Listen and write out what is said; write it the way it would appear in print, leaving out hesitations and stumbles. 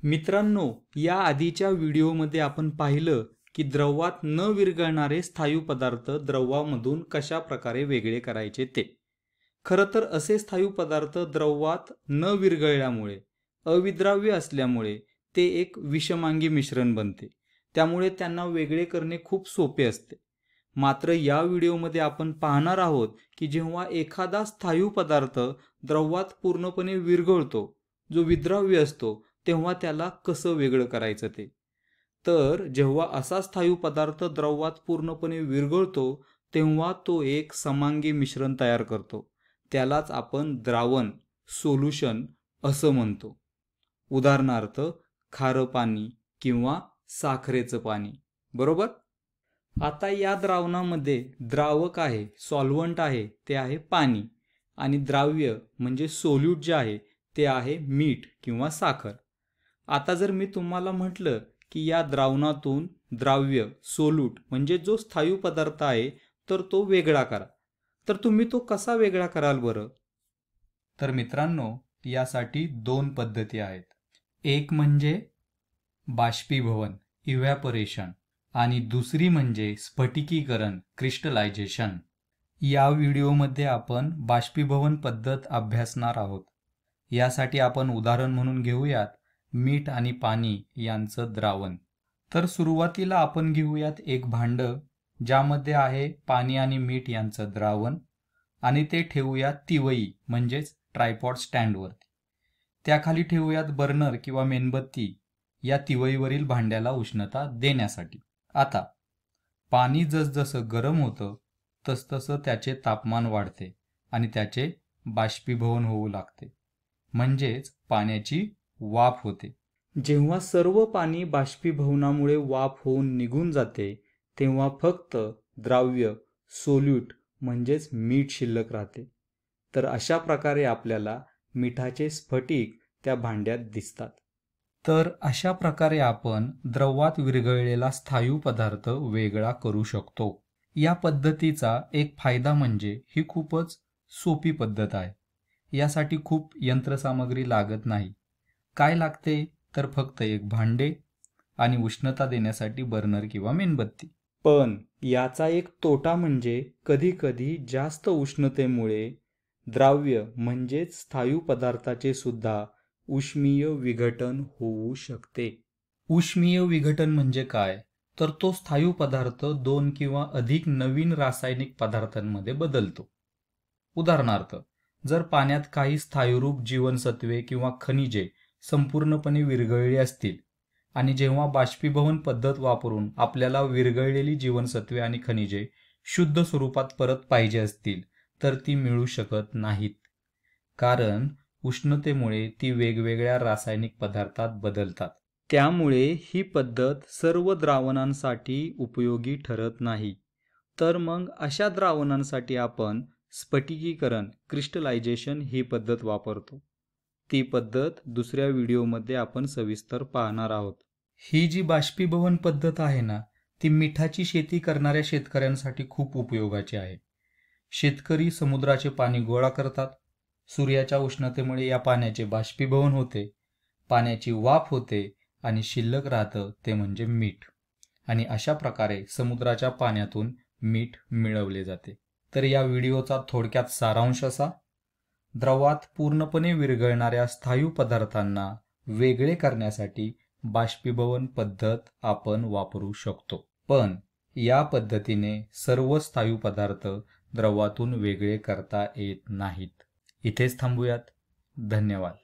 मित्रांनो, या आधीच्या व्हिडिओमध्ये आपण पाहिलं की द्रवात न विरघळणारे स्थायू पदार्थ द्रवामधून कशा प्रकारे वेगळे करायचे ते. खरं तर असे स्थायू पदार्थ द्रवात न विरघळल्यामुळे, अविद्राव्य असल्यामुळे ते एक विषमांगी मिश्रण बनते. त्यामुळे त्यांना वेगळे करणे खूप सोपे असते. मात्र या व्हिडिओमध्ये आपण पाहणार आहोत की जेव्हा एखादा स्थायू पदार्थ द्रवात पूर्णपणे विरघळतो, जो विद्राव्य असतो, तेव्हा त्याला कसं वेगळं करायचं ते. तर जेव्हा असा स्थायू पदार्थ द्रवात पूर्णपणे विरघळतो तेव्हा तो एक समांगी मिश्रण तयार करतो. त्यालाच आपण द्रावण, सोल्युशन असं म्हणतो. उदाहरणार्थ खारं पाणी किंवा साखरेचं पाणी, बरोबर. आता या द्रावणामध्ये द्रावक आहे, सॉल्व्हंट आहे, ते आहे पाणी, आणि द्राव्य म्हणजे सोल्यूट जे आहे ते आहे मीठ किंवा साखर. आता जर मी तुम्हाला म्हटलं की या द्रावणातून द्राव्य, सोल्यूट म्हणजे जो स्थायू पदार्थ आहे तर तो वेगळा करा, तर तुम्ही तो कसा वेगळा कराल बरं? तर मित्रांनो, यासाठी दोन पद्धती आहेत. एक म्हणजे बाष्पीभवन, इव्हॅपोरेशन, आणि दुसरी म्हणजे स्फटिकीकरण, क्रिस्टलायझेशन. या व्हिडिओमध्ये आपण बाष्पीभवन पद्धत अभ्यासणार आहोत. यासाठी आपण उदाहरण म्हणून घेऊयात मीठ आणि पाणी यांचं द्रावण. तर सुरुवातीला आपण घेऊयात एक भांड ज्यामध्ये आहे पाणी आणि मीठ यांचं द्रावण, आणि ते ठेवूयात तिवई म्हणजेच ट्रायपॉड स्टँडवरती. त्याखाली ठेवूयात बर्नर किंवा मेणबत्ती या तिवईवरील भांड्याला उष्णता देण्यासाठी. आता पाणी जसजसं गरम होतं तसतसं त्याचे तापमान वाढते आणि त्याचे बाष्पीभवन होऊ लागते, म्हणजेच पाण्याची वाफ होते. जेव्हा सर्व पाणी बाष्पीभवनामुळे वाफ होऊन निघून जाते तेव्हा फक्त द्राव्य, सोल्यूट म्हणजेच मीठ शिल्लक राहते. तर अशा प्रकारे आपल्याला मिठाचे स्फटिक त्या भांड्यात दिसतात. तर अशा प्रकारे आपण द्रवात विरघळलेला स्थायू पदार्थ वेगळा करू शकतो. या पद्धतीचा एक फायदा म्हणजे ही खूपच सोपी पद्धत आहे. यासाठी खूप यंत्रसामग्री लागत नाही. काय लागते तर फक्त एक भांडे आणि उष्णता देण्यासाठी बर्नर किंवा मेणबत्ती. पण याचा एक तोटा म्हणजे कधी कधी जास्त उष्णतेमुळे द्राव्य म्हणजेच स्थायू पदार्थाचे सुद्धा उष्मीय विघटन होऊ शकते. उष्मीय विघटन म्हणजे काय तर तो स्थायू पदार्थ दोन किंवा अधिक नवीन रासायनिक पदार्थांमध्ये बदलतो. उदाहरणार्थ, जर पाण्यात काही स्थायूरूप जीवनसत्वे किंवा खनिजे संपूर्णपणे विरघळली असतील आणि जेव्हा बाष्पीभवन पद्धत वापरून आपल्याला विरघळलेली जीवनसत्वे आणि खनिजे शुद्ध स्वरूपात परत पाहिजे असतील तर ती मिळू शकत नाहीत, कारण उष्णतेमुळे ती वेगवेगळ्या रासायनिक पदार्थात बदलतात. त्यामुळे ही पद्धत सर्व द्रावणांसाठी उपयोगी ठरत नाही. तर मग अशा द्रावणांसाठी आपण स्फटिकीकरण, क्रिस्टलायझेशन ही पद्धत वापरतो. ती पद्धत दुसऱ्या व्हिडिओमध्ये आपण सविस्तर पाहणार आहोत. ही जी बाष्पीभवन पद्धत आहे ना, ती मिठाची शेती करणाऱ्या शेतकऱ्यांसाठी खूप उपयोगाची आहे. शेतकरी समुद्राचे पाणी गोळा करतात. सूर्याच्या उष्णतेमुळे या पाण्याचे बाष्पीभवन होते, पाण्याची वाफ होते आणि शिल्लक राहतं ते म्हणजे मीठ. आणि अशा प्रकारे समुद्राच्या पाण्यातून मीठ मिळवले जाते. तर या व्हिडिओचा थोडक्यात सारांश असा: द्रवात पूर्णपणे विरघळणाऱ्या स्थायू पदार्थांना वेगळे करण्यासाठी बाष्पीभवन पद्धत आपण वापरू शकतो. पण या पद्धतीने सर्व स्थायू पदार्थ द्रवातून वेगळे करता येत नाहीत. इथेच थांबूयात. धन्यवाद.